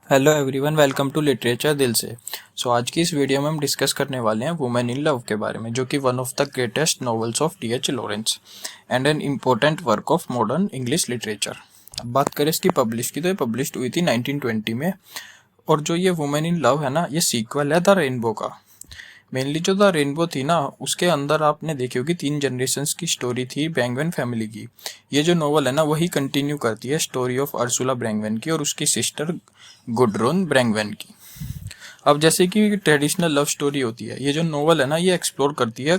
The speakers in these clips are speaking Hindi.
Hello everyone, welcome to literature दिल से। आज की इस वीडियो में हम डिस्कस करने वाले हैं वुमेन इन लव के बारे में, जो कि one of the greatest novels of TH. Lawrence and an important work of modern English literature. अब बात करें इसकी पब्लिश की, तो ये पब्लिश हुई थी 1920 में। और जो ये वुमेन इन लव है ना, ये सीक्वल है द रेनबो का। मेनली जो द रेनबो थी ना, उसके अंदर आपने देखी होगी 3 जनरेशन्स की स्टोरी थी ब्रैंगवेन फैमिली की। ये जो नॉवल है ना, वही कंटिन्यू करती है स्टोरी ऑफ अर्सुला ब्रैंगवेन की और उसकी सिस्टर गुडरून ब्रैंगवेन की। अब जैसे कि ट्रेडिशनल लव स्टोरी होती है, ये जो नॉवल है ना, ये एक्सप्लोर करती है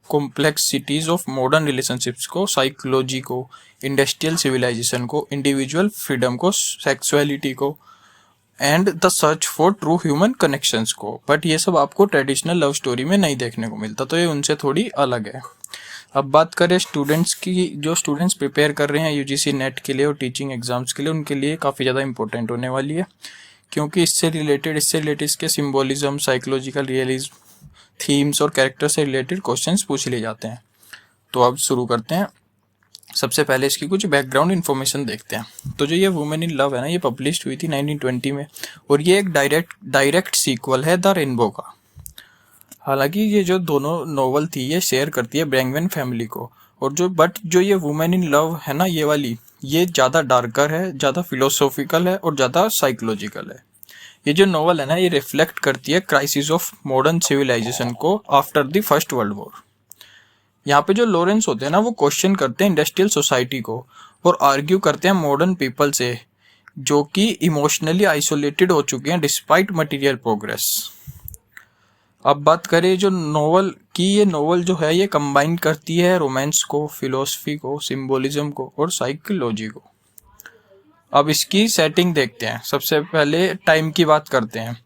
कॉम्प्लेक्सिटीज ऑफ मॉडर्न रिलेशनशिप्स को, साइकोलॉजी को, इंडस्ट्रियल सिविलाइजेशन को, इंडिविजुअल फ्रीडम को, सेक्सुअलिटी को and the search for true human connections को। बट ये सब आपको ट्रेडिशनल लव स्टोरी में नहीं देखने को मिलता, तो ये उनसे थोड़ी अलग है। अब बात करें स्टूडेंट्स की, जो स्टूडेंट्स प्रिपेयर कर रहे हैं यूजीसी नेट के लिए और टीचिंग एग्जाम्स के लिए, उनके लिए काफ़ी ज़्यादा इंपॉर्टेंट होने वाली है, क्योंकि इससे रिलेटेड इसके सिम्बोलिज्म, साइकोलॉजिकल रियलिज्म, थीम्स और कैरेक्टर से रिलेटेड क्वेश्चंस पूछ लिए जाते हैं। तो अब शुरू करते हैं। सबसे पहले इसकी कुछ बैकग्राउंड इन्फॉर्मेशन देखते हैं। तो जो ये वुमेन इन लव है ना, ये पब्लिश हुई थी 1920 में और ये एक डायरेक्ट सीक्वल है द रेनबो का। हालांकि ये जो दोनों नोवेल थी, ये शेयर करती है ब्रैंगवेन फैमिली को, और जो ये वुमेन इन लव है ना, ये वाली, ये ज़्यादा डार्कर है, ज़्यादा फिलोसॉफिकल है और ज़्यादा साइकोलॉजिकल है। ये जो नोवेल है ना, ये रिफ्लेक्ट करती है क्राइसिस ऑफ मॉडर्न सिविलाइजेशन को after the first world war. यहाँ पे जो लॉरेंस होते हैं ना, वो क्वेश्चन करते हैं इंडस्ट्रियल सोसाइटी को और आर्ग्यू करते हैं मॉडर्न पीपल से, जो कि इमोशनली आइसोलेटेड हो चुके हैं डिस्पाइट मटेरियल प्रोग्रेस। अब बात करें जो नोवेल की, ये नोवेल जो है, ये कंबाइन करती है रोमांस को, फिलोसफी को, सिंबोलिज्म को और साइकोलॉजी को। अब इसकी सेटिंग देखते हैं। सबसे पहले टाइम की बात करते हैं।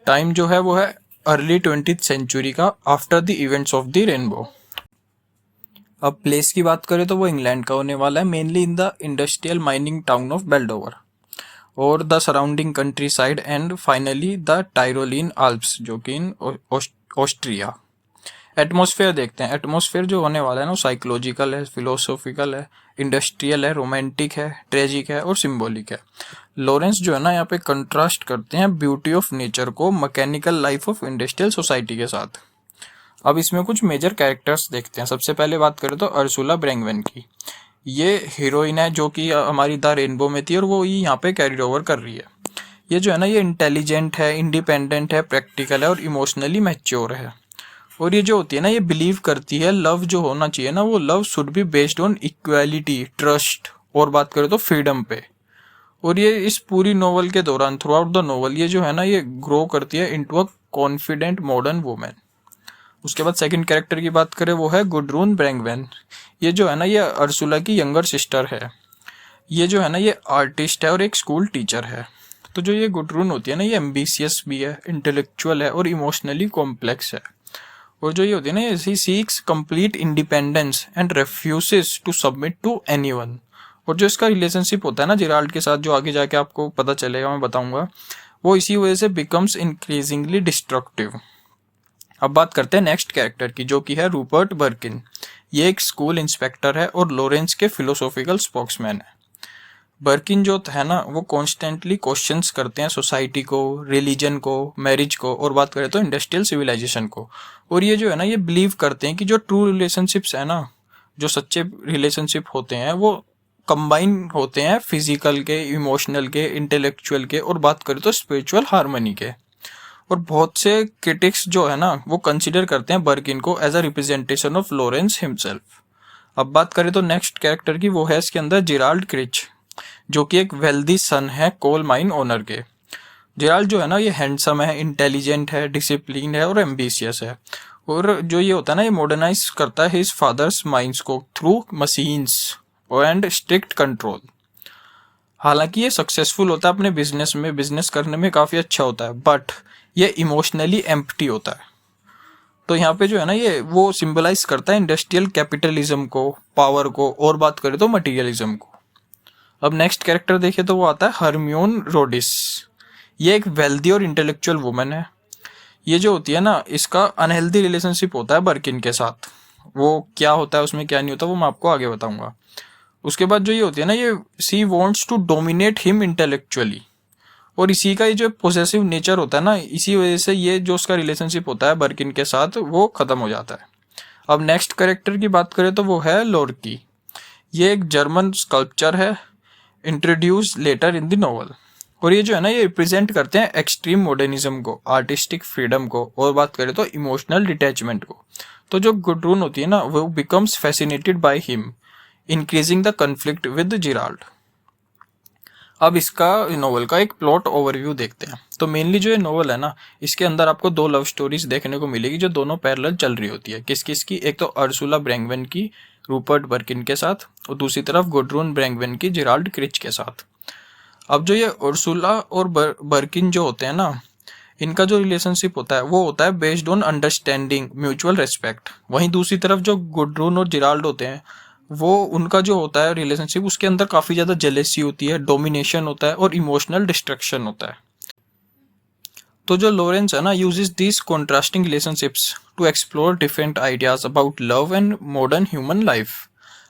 टाइम जो है वो है अर्ली 20th सेंचुरी का, after the events of the rainbow. अब प्लेस की बात करें तो वो इंग्लैंड का होने वाला है, mainly in the industrial mining town of Beldover और the surrounding countryside and finally the Tyrolean Alps, जो कि इन ऑस्ट्रिया। एटमॉस्फेयर देखते हैं। एटमॉस्फेयर जो होने वाला है ना, वो साइकोलॉजिकल है, फिलोसॉफिकल है, इंडस्ट्रियल है, रोमांटिक है, ट्रेजिक है और सिंबॉलिक है। लॉरेंस जो है ना, यहाँ पे कंट्रास्ट करते हैं ब्यूटी ऑफ नेचर को mechanical life of industrial society के साथ। अब इसमें कुछ मेजर कैरेक्टर्स देखते हैं। सबसे पहले बात करें तो अर्सुला ब्रैंगवेन की। ये हीरोइन है जो कि हमारी द रेनबो में थी और वो यहाँ पे कैरी ओवर कर रही है। ये जो है ना, ये इंटेलिजेंट है, इंडिपेंडेंट है, प्रैक्टिकल है और इमोशनली मैच्योर है। और ये जो होती है ना, ये बिलीव करती है लव जो होना चाहिए ना, वो love should be based on equality, trust और बात करें तो फ्रीडम पे। और ये इस पूरी नोवेल के दौरान, थ्रू आउट द नोवेल, ये जो है ना, ये ग्रो करती है into a confident modern women. उसके बाद सेकंड कैरेक्टर की बात करें, वो है गुडरून ब्रैंगवेन। ये जो है ना, ये अर्सुला की यंगर सिस्टर है। ये जो है ना, ये आर्टिस्ट है और एक स्कूल टीचर है। तो जो ये गुडरून होती है ना, ये एम्बिशियस भी है, इंटेलेक्चुअल है और इमोशनली कॉम्प्लेक्स है। और जो ये होती है ना, ये seeks complete independence and refuses to submit to anyone. और जो इसका रिलेशनशिप होता है ना जेराल्ड के साथ, जो आगे जाके आपको पता चलेगा, मैं बताऊंगा, वो इसी वजह से बिकम्स इंक्रीजिंगली डिस्ट्रक्टिव। अब बात करते हैं नेक्स्ट कैरेक्टर की, जो कि है रूपर्ट बर्किन। ये एक स्कूल इंस्पेक्टर है और लॉरेंस के फिलोसॉफिकल स्पोक्समैन है। बर्किन जो है ना, वो कॉन्स्टेंटली क्वेश्चंस करते हैं सोसाइटी को, रिलीजन को, मैरिज को और बात करें तो इंडस्ट्रियल सिविलाइजेशन को। और ये जो है ना, ये बिलीव करते हैं कि जो ट्रू रिलेशनशिप्स है ना, जो सच्चे रिलेशनशिप होते हैं, वो कंबाइन होते हैं फिजिकल के, इमोशनल के, इंटेलेक्चुअल के और बात करें तो स्पिरिचुअल हार्मनी के। और बहुत से क्रिटिक्स जो है ना, वो कंसिडर करते हैं बर्किन को as a representation of Lawrence himself. अब बात करें तो नेक्स्ट कैरेक्टर की, वो है इसके अंदर जेराल्ड क्रिच, जो कि एक वेल्दी सन है कोल माइन ओनर के। जेराल्ड जो है ना, ये हैंडसम है, इंटेलिजेंट है, डिसिप्लिन है और एम्बिशियस है। और जो ये होता है ना, ये मॉडर्नाइज करता है हिज फादर्स माइंड्स को through machines and strict control. हालांकि ये सक्सेसफुल होता है अपने बिजनेस में, बिजनेस करने में काफ़ी अच्छा होता है, बट ये इमोशनली एम्प्टी होता है। तो यहाँ पे जो है ना, ये वो सिंबलाइज करता है इंडस्ट्रियल कैपिटलिज्म को, पावर को और बात करें तो मटेरियलिज्म को। अब नेक्स्ट कैरेक्टर देखें तो वो आता है हरम्योन रोडिस। ये एक वेल्दी और इंटेलेक्चुअल वुमेन है। ये जो होती है ना, इसका अनहेल्दी रिलेशनशिप होता है बर्किन के साथ। वो क्या होता है उसमें, क्या नहीं होता, वो मैं आपको आगे बताऊंगा। उसके बाद जो ये होती है ना, ये she wants to dominate him intellectually. और इसी का ये जो पोजेसिव नेचर होता है ना, इसी वजह से ये जो उसका रिलेशनशिप होता है बर्किन के साथ वो ख़त्म हो जाता है। अब नेक्स्ट कैरेक्टर की बात करें तो वो है लोरकी। ये एक जर्मन स्कल्पचर है, introduce later in the novel. और ये जो है ना, ये रिप्रेजेंट करते हैं एक्सट्रीम मॉडर्निज्म को, आर्टिस्टिक फ्रीडम को, और बात करें तो इमोशनल डिटैचमेंट को। तो जो गुडरून होती है ना, वो becomes fascinated by him, increasing the conflict with Gerald. अब इसका नोवेल का एक प्लॉट ओवरव्यू देखते हैं। तो मेनली जो ये नोवेल है ना, इसके अंदर आपको दो लव स्टोरीज देखने को मिलेगी जो दोनों पैरेलल चल रही होती है। किस किस की? एक तो अर्सुला ब्रैंगवेन की रूपर्ट बर्किन के साथ, और दूसरी तरफ गुडरून ब्रैंगवेन की जिराल्ड क्रिच के साथ। अब जो ये अर्सुला और बर्किन जो होते हैं ना, इनका जो रिलेशनशिप होता है वो होता है based on understanding, mutual respect. वहीं दूसरी तरफ जो गुडरून और जिराल्ड होते हैं, वो उनका जो होता है रिलेशनशिप, उसके अंदर काफ़ी ज़्यादा जेलेसी होती है, डोमिनेशन होता है और इमोशनल डिस्ट्रक्शन होता है। तो जो लॉरेंस है ना, uses these contrasting relationships to explore different ideas about love and modern human life.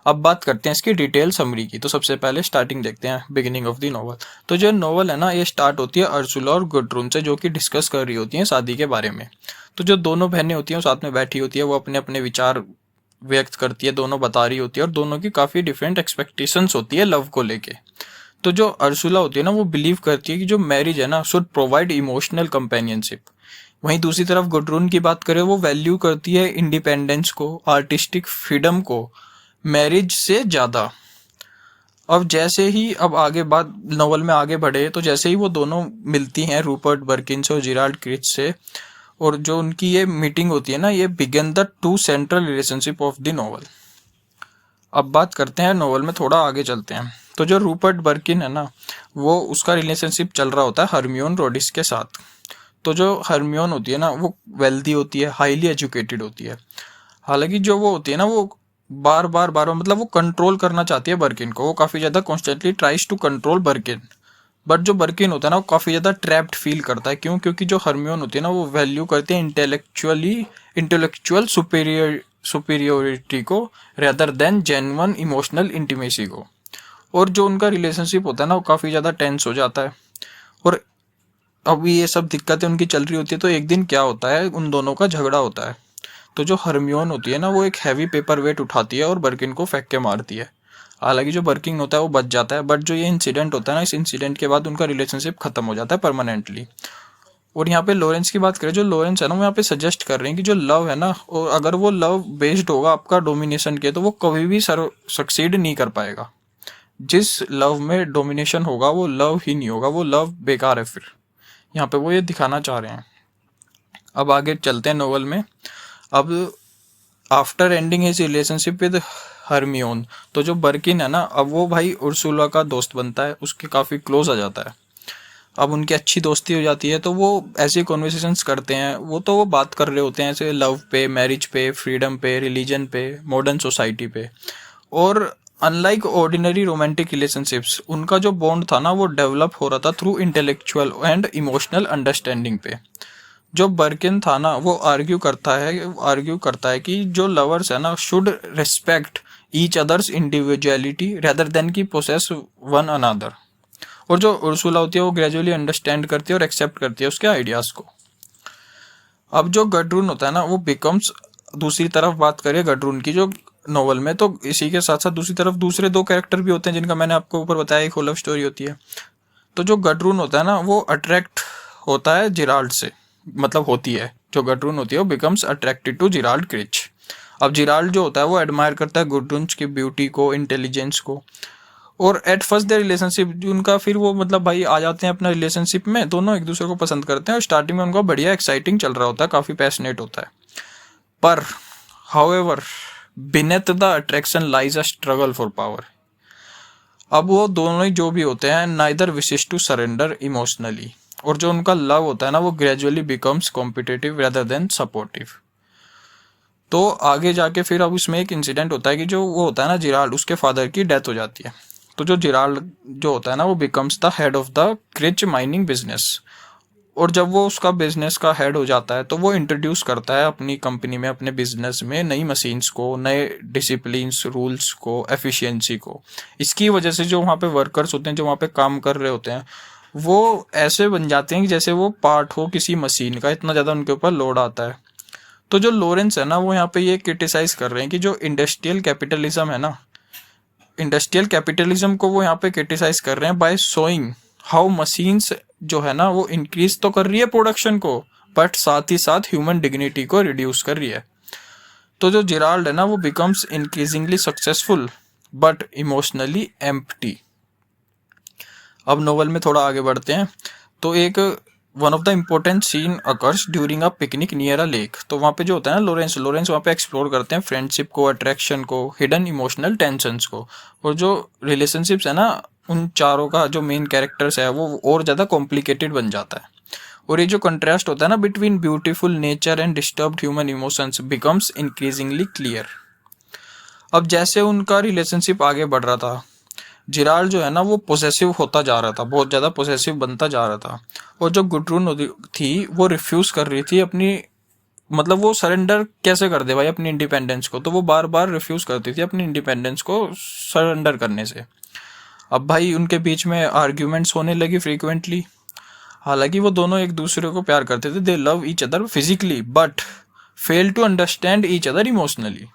अब बात करते हैं इसकी डिटेल समरी की। तो सबसे पहले स्टार्टिंग देखते हैं, बिगिनिंग ऑफ द नॉवल। तो जो नॉवल है ना, ये स्टार्ट होती है अर्सुला और गुडरून से, जो कि डिस्कस कर रही होती हैं शादी के बारे में। तो जो दोनों बहनें होती हैं वो साथ में बैठी होती है, वो अपने अपने विचार व्यक्त करती है, दोनों बता रही होती है, और दोनों की काफ़ी डिफरेंट एक्सपेक्टेशंस होती है लव को लेके। तो जो अर्सुला होती है ना, वो बिलीव करती है कि जो मैरिज है ना, शुड प्रोवाइड इमोशनल कंपेनियनशिप। वहीं दूसरी तरफ गुडरून की बात करें, वो वैल्यू करती है इंडिपेंडेंस को, आर्टिस्टिक फ्रीडम को, मैरिज से ज़्यादा। अब जैसे ही अब आगे बात नॉवल में आगे बढ़े, तो जैसे ही वो दोनों मिलती हैं रूपर्ट बर्किन से और जिराल्ड क्रिच से, और जो उनकी ये मीटिंग होती है ना, ये begin the two central relationship of the novel. अब बात करते हैं नॉवल में, थोड़ा आगे चलते हैं। तो जो रूपर्ट बर्किन है ना, वो उसका रिलेशनशिप चल रहा होता है हरमियोन रोडिस के साथ। तो जो हरमियोन होती है ना, वो वेल्दी होती है, हाईली एजुकेटेड होती है। हालांकि जो वो होती है ना, वो बार बार मतलब वो कंट्रोल करना चाहती है बर्किन को, वो काफ़ी ज़्यादा constantly tries to control Birkin. But जो बर्किन होता है ना, वो काफ़ी ज़्यादा ट्रैप्ड फील करता है। क्यों? क्योंकि जो हरमियोन होती है ना, वो वैल्यू करती है इंटेलेक्चुअल सुपीरियोरिटी को, rather than genuine emotional intimacy को। और जो उनका रिलेशनशिप होता है ना, वो काफ़ी ज़्यादा टेंस हो जाता है। और अभी ये सब दिक्कतें उनकी चल रही होती है, तो एक दिन क्या होता है, उन दोनों का झगड़ा होता है। तो जो हरमियोन होती है ना, वो एक हैवी पेपर वेट उठाती है और बर्किन को फेंक के मारती है। हालांकि जो बर्किन होता है वो बच जाता है, बट जो ये इंसिडेंट होता है ना, इस इंसिडेंट के बाद उनका रिलेशनशिप खत्म हो जाता है परमानेंटली। और यहाँ पे लॉरेंस की बात करें, जो लॉरेंस है ना, वो यहाँ पे सजेस्ट कर रहे हैं कि जो लव है ना, और अगर वो लव बेस्ड होगा आपका डोमिनेशन के, तो वो कभी भी सक्सीड नहीं कर पाएगा। जिस लव में डोमिनेशन होगा वो लव ही नहीं होगा, वो लव बेकार है। फिर यहाँ पे वो ये दिखाना चाह रहे हैं। अब आगे चलते हैं नोवेल में। अब after ending his relationship with Hermione, तो जो बर्किन है ना, अब वो भाई उर्सुला का दोस्त बनता है, उसके काफ़ी क्लोज आ जाता है। अब उनकी अच्छी दोस्ती हो जाती है, तो वो ऐसे कॉन्वर्सेशंस करते हैं। वो बात कर रहे होते हैं ऐसे लव पे, मैरिज पे, फ्रीडम पे, रिलीजन पे, मॉडर्न सोसाइटी पे। और अनलाइक ऑर्डिनरी रोमांटिक रिलेशनशिप्स, उनका जो बॉन्ड था ना, वो डेवलप हो रहा था through intellectual and emotional understanding पे। जो बर्किन था ना, वो आर्ग्यू करता है कि जो लवर्स है ना, should respect each others individuality rather than की पोसेस वन अनदर। और जो उर्सुला होती है, वो ग्रेजुअली अंडरस्टैंड करती है और एक्सेप्ट करती है उसके आइडियाज़ को। अब जो गडरून होता है ना, वो बिकम्स, दूसरी तरफ बात करें गडरून की जो नॉवल में, तो इसी के साथ साथ दूसरी तरफ दूसरे दो कैरेक्टर भी होते हैं जिनका मैंने आपको ऊपर बताया, एक लव स्टोरी होती है। तो जो गडरून होता है ना, वो अट्रैक्ट होता है जिराल्ड से, मतलब होती है, जो गडरून होती है वो बिकम्स अट्रैक्टेड टू जिराल्ड क्रिच। अब जिराल्ड जो होता है वो एडमायर करता है गडरून की ब्यूटी को, इंटेलिजेंस को। और एट फर्स्ट द रिलेशनशिप उनका, फिर वो मतलब भाई आ जाते हैं अपना रिलेशनशिप में, दोनों एक दूसरे को पसंद करते हैं, और स्टार्टिंग में उनका बढ़िया एक्साइटिंग चल रहा होता है, काफ़ी पैशनेट होता है। पर however beneath the attraction lies a struggle for power. अब वो दोनों ही जो भी होते हैं, neither wishes to surrender emotionally. और जो उनका लव होता है ना, वो gradually becomes competitive rather than supportive. तो आगे जाके फिर अब इसमें एक इंसिडेंट होता है कि जो वो होता है ना जिराल्ड, उसके फादर की डेथ हो जाती है। तो जो जिराल्ड जो होता है ना, वो becomes the head of the Crich mining business. और जब वो उसका बिजनेस का हेड हो जाता है, तो वो इंट्रोड्यूस करता है अपनी कंपनी में, अपने बिजनेस में नई मशीन्स को, नए डिसिप्लिन्स, रूल्स को, एफिशिएंसी को। इसकी वजह से जो वहाँ पे वर्कर्स होते हैं, जो वहाँ पे काम कर रहे होते हैं, वो ऐसे बन जाते हैं कि जैसे वो पार्ट हो किसी मशीन का, इतना ज़्यादा उनके ऊपर लोड आता है। तो जो लॉरेंस है ना वो यहाँ पे ये क्रिटिसाइज कर रहे हैं कि जो इंडस्ट्रियल कैपिटलिज्म है ना, इंडस्ट्रियल कैपिटलिज्म को वो यहाँ पे क्रिटिसाइज कर रहे हैं बाय शोइंग हाउ मशीन्स जो है ना वो इंक्रीज तो कर रही है प्रोडक्शन को, बट साथ ही साथ ह्यूमन डिग्निटी को रिड्यूस कर रही है। तो जो जिराल्ड है ना वो becomes increasingly successful but emotionally empty. अब नोवेल में थोड़ा आगे बढ़ते हैं। तो एक one of the important scene occurs during a picnic near a lake. तो वहाँ पे जो होता है ना लॉरेंस वहाँ पे एक्सप्लोर करते हैं फ्रेंडशिप को, अट्रैक्शन को, हिडन इमोशनल टेंशंस को। और जो रिलेशनशिप्स है ना उन चारों का जो मेन कैरेक्टर्स है वो और ज़्यादा कॉम्प्लिकेटेड बन जाता है। और ये जो कंट्रास्ट होता है ना between beautiful nature and disturbed human emotions becomes increasingly clear. अब जैसे उनका रिलेशनशिप आगे बढ़ रहा था, जिराल्ड जो है ना वो पोसेसिव होता जा रहा था, बहुत ज़्यादा पोसेसिव बनता जा रहा था। और जो गुडरून थी वो रिफ्यूज कर रही थी अपनी, मतलब वो सरेंडर कैसे कर दे भाई अपनी इंडिपेंडेंस को, तो वो बार बार रिफ्यूज करती थी अपनी इंडिपेंडेंस को सरेंडर करने से। अब भाई उनके बीच में आर्ग्यूमेंट्स होने लगी फ्रीक्वेंटली। हालांकि वो दोनों एक दूसरे को प्यार करते थे, they love each other physically but fail to understand each other emotionally.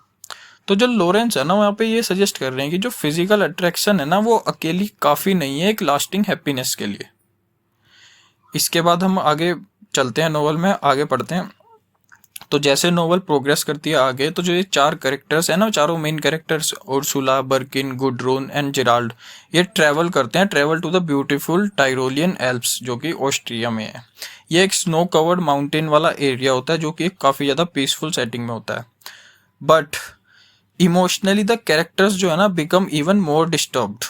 तो जो लॉरेंस है ना वहाँ पे ये सजेस्ट कर रहे हैं कि जो फिजिकल अट्रैक्शन है ना वो अकेली काफ़ी नहीं है एक लास्टिंग हैप्पीनेस के लिए। इसके बाद हम आगे चलते हैं, नोवेल में आगे पढ़ते हैं। तो जैसे नोवेल प्रोग्रेस करती है आगे, तो जो ये चार कैरेक्टर्स हैं ना, चारों main characters Ursula, Birkin, Gudrun and Gerald, ये ट्रैवल करते हैं, travel to the beautiful Tyrolean Alps जो कि ऑस्ट्रिया में है। ये एक स्नो कवर्ड माउंटेन वाला एरिया होता है जो कि काफ़ी ज़्यादा पीसफुल सेटिंग में होता है। बट इमोशनली द कैरेक्टर्स जो है ना बिकम इवन मोर डिस्टर्ब्ड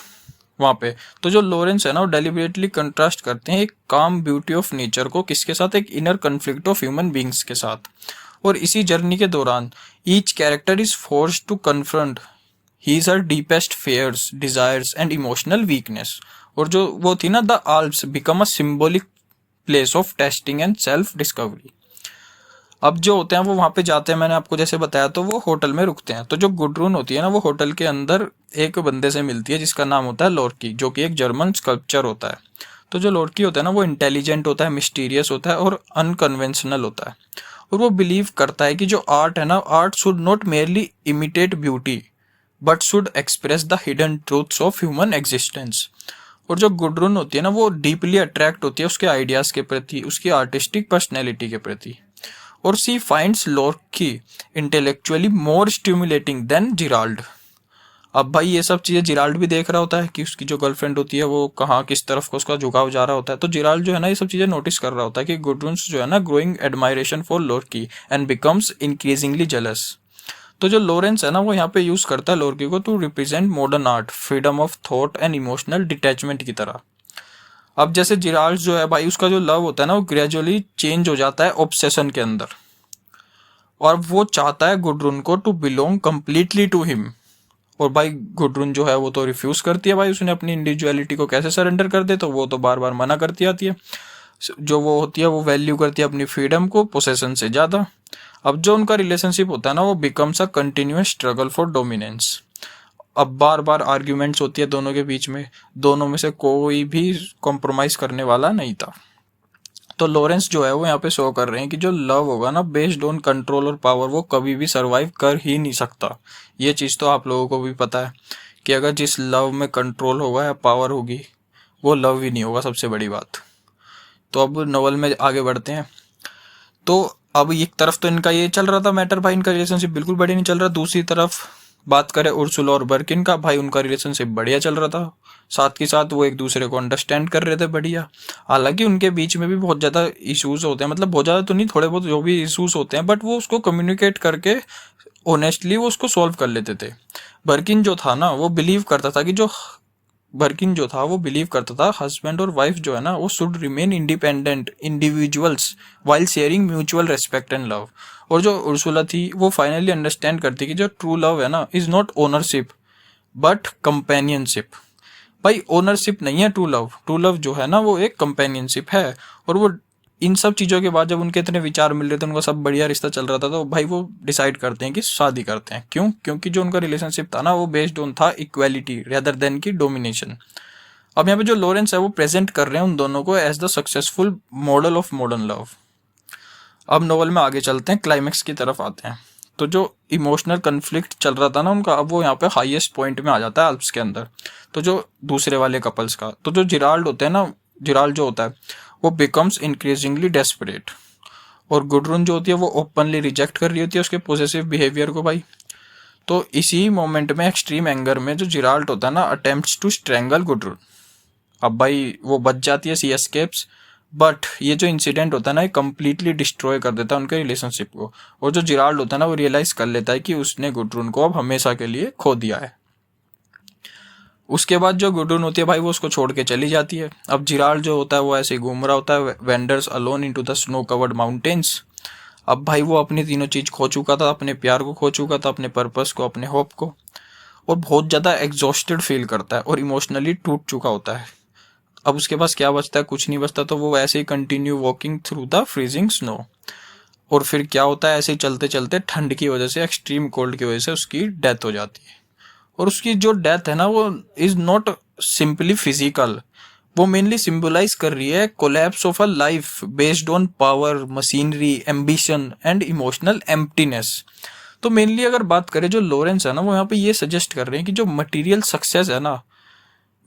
वहाँ पे। तो जो लॉरेंस है ना वो डेलिबरेटली कंट्रास्ट करते हैं एक काम ब्यूटी ऑफ नेचर को किसके साथ, एक inner conflict of human beings के साथ। और इसी जर्नी के दौरान each character is forced to confront his her deepest fears, desires and emotional weakness. और जो वो थी ना the Alps become a symbolic place of testing and self discovery. अब जो होते हैं वो वहाँ पे जाते हैं, मैंने आपको जैसे बताया, तो वो होटल में रुकते हैं। तो जो गुडरून होती है ना वो होटल के अंदर एक बंदे से मिलती है जिसका नाम होता है लोर्की, जो कि एक जर्मन स्कल्पचर होता है। तो जो लोर्की होता है ना वो इंटेलिजेंट होता है, मिस्टीरियस होता है और अनकन्वेंशनल होता है। और वो बिलीव करता है कि जो आर्ट है ना, art should not merely imitate beauty but should express the hidden truths of human existence. और जो गुडरून होती है ना वो डीपली अट्रैक्ट होती है उसके आइडियाज़ के प्रति, उसकी आर्टिस्टिक पर्सनैलिटी के प्रति। और सी फाइंड्स लोर्की इंटेलेक्चुअली मोर स्टिमुलेटिंग देन जिराल्ड। अब भाई ये सब चीज़ें जिराल्ड भी देख रहा होता है कि उसकी जो गर्लफ्रेंड होती है वो कहाँ किस तरफ को उसका झुकाव जा रहा होता है। तो जिराल्ड जो है ना ये सब चीज़ें नोटिस कर रहा होता है कि गुडरून्स जो है ना growing admiration for Loerke and becomes increasingly jealous. तो जो लॉरेंस है ना वो यहाँ पे यूज़ करता है लोर्की को to represent modern art, freedom of thought and emotional detachment की तरह। अब जैसे जिराल्ड जो है भाई उसका जो लव होता है ना वो ग्रेजुअली चेंज हो जाता है ऑब्सेशन के अंदर, और वो चाहता है गुडरून को to belong completely to him. और भाई गुडरून जो है वो तो रिफ्यूज करती है, भाई उसने अपनी इंडिविजुअलिटी को कैसे सरेंडर कर दे, तो वो तो बार बार मना करती आती है। जो वो होती है वो वैल्यू करती है अपनी फ्रीडम को पोसेशन से ज़्यादा। अब जो उनका रिलेशनशिप होता है ना वो becomes a continuous struggle for dominance. अब बार बार आर्ग्यूमेंट्स होती है दोनों के बीच में, दोनों में से कोई भी कॉम्प्रोमाइज करने वाला नहीं था। तो लॉरेंस जो है वो यहाँ पे शो कर रहे हैं कि जो लव होगा ना बेस्ड ऑन कंट्रोल और पावर वो कभी भी सरवाइव कर ही नहीं सकता। ये चीज़ तो आप लोगों को भी पता है कि अगर जिस लव में कंट्रोल होगा या पावर होगी वो लव ही नहीं होगा, सबसे बड़ी बात। तो अब नॉवल में आगे बढ़ते हैं। तो अब एक तरफ तो इनका ये चल रहा था मैटर, भाई इनका रिलेशनशिप बिल्कुल बढ़िया नहीं चल रहा। दूसरी तरफ बात करें उर्सुला और बर्किन का, भाई उनका रिलेशनशिप बढ़िया चल रहा था, साथ के साथ वो एक दूसरे को अंडरस्टैंड कर रहे थे बढ़िया। हालांकि उनके बीच में भी बहुत ज़्यादा इश्यूज होते हैं, मतलब बहुत ज़्यादा तो नहीं, थोड़े बहुत जो भी इश्यूज होते हैं, बट वो उसको कम्युनिकेट करके ऑनेस्टली वो उसको सॉल्व कर लेते थे। बर्किन जो था ना वो बिलीव करता था कि जो बर्किन जो था वो बिलीव करता था हस्बैंड और वाइफ जो है ना वो should remain independent individuals while sharing mutual respect and love. और जो उर्सुला थी वो फाइनली अंडरस्टैंड करती कि जो ट्रू लव है ना is not ownership but companionship. भाई ओनरशिप नहीं है ट्रू लव जो है ना वो एक कंपेनियनशिप है। और वो इन सब चीज़ों के बाद जब उनके इतने विचार मिल रहे थे, उनका सब बढ़िया रिश्ता चल रहा था, तो भाई वो डिसाइड करते हैं कि शादी करते हैं। क्यों? क्योंकि जो उनका रिलेशनशिप था ना वो बेस्ड ऑन था इक्वालिटी रेदर देन की डोमिनेशन। अब यहाँ पे जो लॉरेंस है वो प्रेजेंट कर रहे हैं उन दोनों को as the successful model of modern love. अब नोवेल में आगे चलते हैं, क्लाइमेक्स की तरफ आते हैं। तो जो इमोशनल कन्फ्लिक्ट चल रहा था ना उनका, अब वो यहाँ पे हाईएस्ट पॉइंट में आ जाता है अल्प्स के अंदर। तो जो दूसरे वाले कपल्स का, तो जो जिराल्ड होते हैं ना, जिराल्ड जो होता है वो बिकम्स इंक्रीजिंगली डेस्परेट, और गुडरून जो होती है वो ओपनली रिजेक्ट कर रही होती है उसके पॉसेसिव बिहेवियर को भाई। तो इसी मोमेंट में एक्सट्रीम एंगर में जो जिराल्ड होता है ना अटेम्प्ट्स टू स्ट्रेंगल गुडरून। अब भाई वो बच जाती है, सी एस्केप्स, बट ये जो इंसिडेंट होता है ना ये कम्प्लीटली डिस्ट्रॉय कर देता है उनके रिलेशनशिप को। और जो जिराल्ड होता है ना वो रियलाइज कर लेता है कि उसने गुडरून को अब हमेशा के लिए खो दिया है। उसके बाद जो गुडरून होती है भाई वो उसको छोड़ के चली जाती है। अब जिराल्ड जो होता है वो ऐसे ही घूम रहा होता है, vendors alone into the snow covered mountains. अब भाई वो अपनी तीनों चीज खो चुका था, अपने प्यार को खो चुका था, अपने पर्पस को, अपने होप को, और बहुत ज़्यादा एग्जॉस्टेड फील करता है और इमोशनली टूट चुका होता है। अब उसके पास क्या बचता है, कुछ नहीं बचता। तो वो ऐसे ही continue walking through the freezing snow. और फिर क्या होता है, ऐसे ही चलते चलते ठंड की वजह से, एक्सट्रीम कोल्ड की वजह से उसकी डेथ हो जाती है। और उसकी जो डेथ है ना वो इज नॉट सिंपली फिजिकल, वो मेनली सिंबलाइज कर रही है collapse of a life based on power, machinery, ambition and emotional emptiness. तो मेनली अगर बात करें, जो लॉरेंस है ना वो यहाँ पे ये सजेस्ट कर रहे हैं कि जो मटेरियल सक्सेस है ना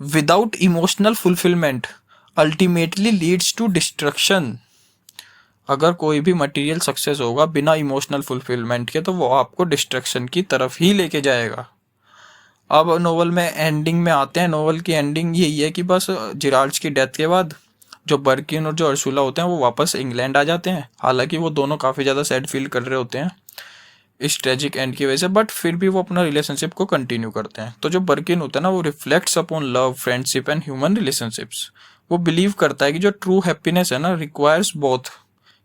without emotional fulfilment ultimately leads to destruction. अगर कोई भी मटेरियल सक्सेस होगा बिना इमोशनल फुलफिलमेंट के तो वो आपको डिस्ट्रक्शन की तरफ ही लेके जाएगा। अब नोवेल में एंडिंग में आते हैं। नोवेल की एंडिंग यही है कि बस जिराल्ड की डेथ के बाद जो बर्किन और जो अर्सुला होते हैं वो वापस इंग्लैंड आ जाते हैं। हालांकि वो दोनों काफ़ी ज़्यादा सैड फील कर रहे होते हैं इस ट्रेजिक एंड की वजह से, बट फिर भी वो अपना रिलेशनशिप को कंटिन्यू करते हैं। तो जो बर्किन होता है ना वो reflects upon love, friendship and human relationships. वो बिलीव करता है कि जो ट्रू हैप्पीनेस है ना रिक्वायर्स बोथ,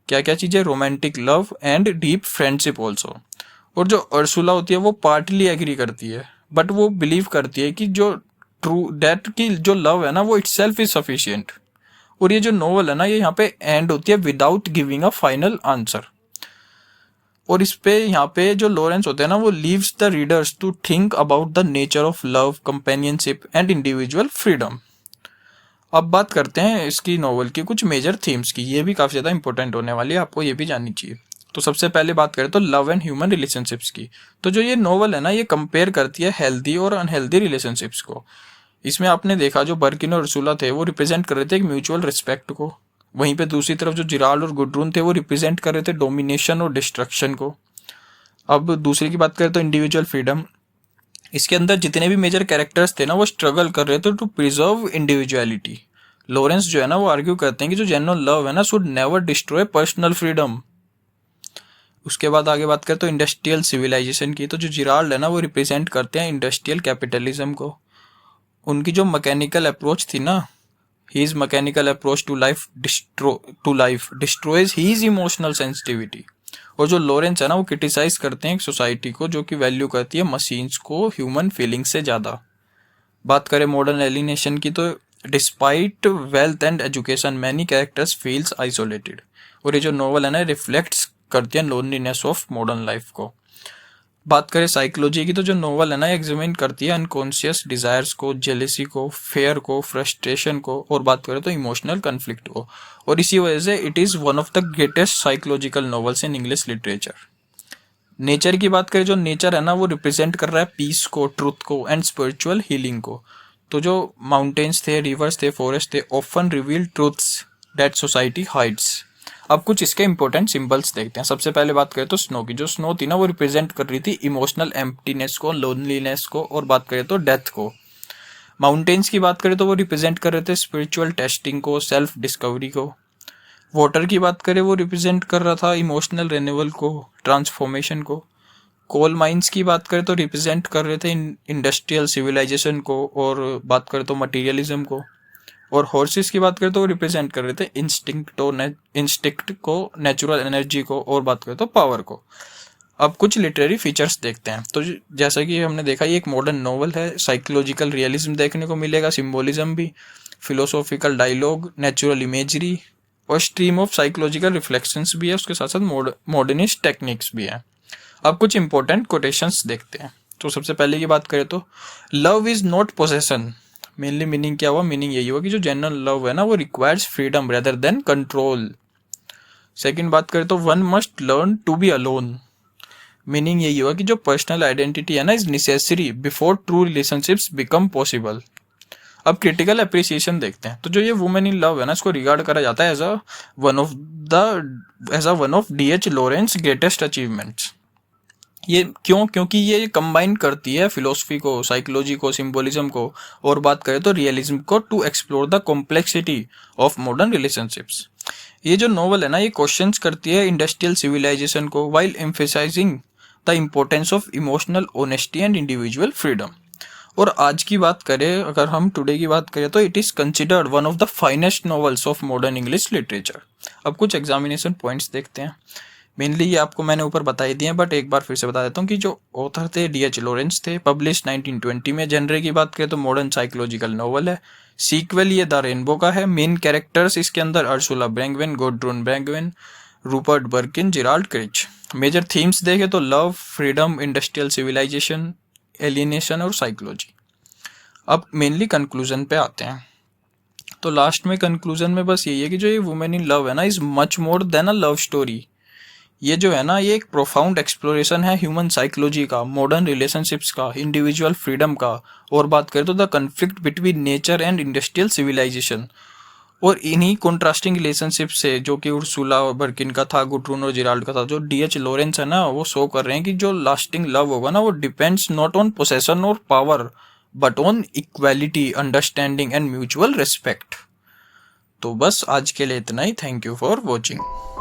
क्या क्या चीज़ें, romantic love and deep friendship also. और जो अर्सुला होती है वो पार्टली एग्री करती है, बट वो बिलीव करती है कि जो ट्रू डेट की जो लव है ना वो इटसेल्फ इज सफिशिएंट। और ये जो नोवेल है ना ये यहाँ पे एंड होती है without giving a final answer. और इस पे यहाँ पे जो लॉरेंस होते हैं ना वो leaves the readers to think about the nature of love, companionship and individual freedom. अब बात करते हैं इसकी नोवेल की कुछ मेजर थीम्स की, ये भी काफ़ी ज़्यादा इंपॉर्टेंट होने वाली है, आपको ये भी जाननी चाहिए। तो सबसे पहले बात करें तो लव एंड ह्यूमन रिलेशनशिप्स की। तो जो ये नोवेल है ना ये कंपेयर करती है हेल्दी और अनहेल्दी रिलेशनशिप्स को। इसमें आपने देखा जो बर्किन और रसूला थे वो रिप्रेजेंट कर रहे थे एक म्यूचुअल रिस्पेक्ट को, वहीं पे दूसरी तरफ जो जिराल्ड और गुडरून थे वो रिप्रेजेंट कर रहे थे डोमिनेशन और डिस्ट्रक्शन को। अब दूसरी की बात करें तो इंडिविजुअल फ्रीडम। इसके अंदर जितने भी मेजर कैरेक्टर्स थे ना वो स्ट्रगल कर रहे थे टू प्रिजर्व इंडिविजुअलिटी। लॉरेंस जो है ना वो आर्ग्यू करते हैं कि जो जेन्युइन लव है ना should never destroy personal freedom. उसके बाद आगे बात करें तो इंडस्ट्रियल सिविलाइजेशन की। तो जो जिराल्ड है ना वो रिप्रेजेंट करते हैं इंडस्ट्रियल कैपिटलिज्म को। उनकी जो मैकेनिकल अप्रोच थी ना, his mechanical approach to life destroys his emotional sensitivity. और जो लॉरेंस है ना वो क्रिटिसाइज करते हैं एक सोसाइटी को जो कि वैल्यू करती है मशीन्स को ह्यूमन फीलिंग्स से ज़्यादा। बात करें मॉडर्न एलिनेशन की तो despite wealth and education many characters feels isolated. और ये जो नॉवल है ना रिफ्लेक्ट्स करती है लोनलीनेस ऑफ मॉडर्न लाइफ को। बात करें साइकोलॉजी की तो जो नॉवल है ना एग्जामिन करती है अनकॉन्शियस डिजायर्स को, जेलेसी को, फेयर को, फ्रस्ट्रेशन को, और बात करें तो इमोशनल कन्फ्लिक्ट को। और इसी वजह से it is one of the greatest psychological novels in English literature. Nature की बात करें, जो नेचर है ना वो रिप्रेजेंट कर रहा है पीस को, ट्रुथ को एंड स्पिरिचुअल हीलिंग को। तो जो माउंटेन्स थे, रिवर्स थे, फॉरेस्ट थे, often reveal truths that society hides. अब कुछ इसके इंपॉर्टेंट सिंबल्स देखते हैं। सबसे पहले बात करें तो स्नो की। जो स्नो थी ना वो रिप्रेजेंट कर रही थी इमोशनल एम्प्टीनेस को, लोनलीनेस को, और बात करें तो डेथ को। माउंटेन्स की बात करें तो वो रिप्रेजेंट कर रहे थे स्पिरिचुअल टेस्टिंग को, सेल्फ डिस्कवरी को। वाटर की बात करें वो रिप्रेजेंट कर रहा था इमोशनल रिन्यूअल को, ट्रांसफॉर्मेशन को। कोल माइंस की बात करें तो रिप्रेजेंट कर रहे थे इंडस्ट्रियल सिविलाइजेशन को, और बात करें तो मटीरियलिज्म को। और हॉर्सेस की बात करें तो वो रिप्रेजेंट कर रहे थे इंस्टिंक्ट को, नेचुरल एनर्जी को, और बात करें तो पावर को। अब कुछ लिटरेरी फीचर्स देखते हैं। तो जैसा कि हमने देखा ये एक मॉडर्न नॉवल है, साइकोलॉजिकल रियलिज्म देखने को मिलेगा, सिम्बोलिज्म भी, फिलोसॉफिकल डायलॉग, नेचुरल इमेजरी और स्ट्रीम ऑफ साइकोलॉजिकल रिफ्लेक्शंस भी है, उसके साथ साथ मॉडर्निस्ट टेक्निक्स भी हैं। अब कुछ इंपॉर्टेंट कोटेशंस देखते हैं। तो सबसे पहले की बात करें तो love is not possession mainly meaning क्या हुआ, मीनिंग यही हुआ कि जो जेन्युइन लव है ना वो requires freedom rather than control. Second बात करें तो one must learn to be alone, meaning यही हुआ कि जो पर्सनल आइडेंटिटी है ना is necessary before true relationships become possible. अब क्रिटिकल अप्रिसिएशन देखते हैं। तो जो ये वुमेन इन लव है ना इसको रिगार्ड करा जाता है as a one of D H Lawrence greatest achievements. ये क्यों? क्योंकि ये कंबाइन करती है फिलोसफी को, साइकोलॉजी को, सिंबोलिज्म को, और बात करें तो रियलिज्म को, to explore the complexity of modern relationships. ये जो नॉवल है ना ये क्वेश्चंस करती है इंडस्ट्रियल सिविलाइजेशन को while emphasising the importance of emotional honesty and individual freedom. और आज की बात करें, अगर हम टुडे की बात करें तो it is considered one of the finest novels of modern English literature. अब कुछ एग्जामिनेशन पॉइंट्स देखते हैं। मेनली ये आपको मैंने ऊपर बता ही दिए हैं, बट एक बार फिर से बता देता हूँ कि जो ऑथर थे डीएच लॉरेंस थे, पब्लिश 1920 में। जनरे की बात करें तो मॉडर्न साइकोलॉजिकल नॉवल है। सीक्वल ये द रेनबो का है। मेन कैरेक्टर्स इसके अंदर Ursula Brangwen, Gudrun Brangwen, Rupert Birkin, Gerald Crich. Major themes देखें तो love, freedom, industrial civilisation, alienation और साइकोलॉजी। अब मेनली कंक्लूजन पे आते हैं। तो लास्ट में कंक्लूजन में बस यही है कि जो ये वुमेन इन लव है ना is much more than a love story. ये जो है ना ये एक प्रोफाउंड एक्सप्लोरेशन है ह्यूमन साइकोलॉजी का, मॉडर्न रिलेशनशिप्स का, इंडिविजुअल फ्रीडम का, और बात करें तो the conflict between nature and industrial civilisation. और इन्हीं कॉन्ट्रास्टिंग रिलेशनशिप से जो कि उर्सुला और बर्किन का था, गुट्रून और जिराल्ड का था, जो डीएच लॉरेंस है ना वो शो कर रहे हैं कि जो लास्टिंग लव होगा ना वो डिपेंड्स नॉट ऑन पोसेशन और power but on equality, understanding and mutual respect. तो बस आज के लिए इतना ही। Thank you for watching.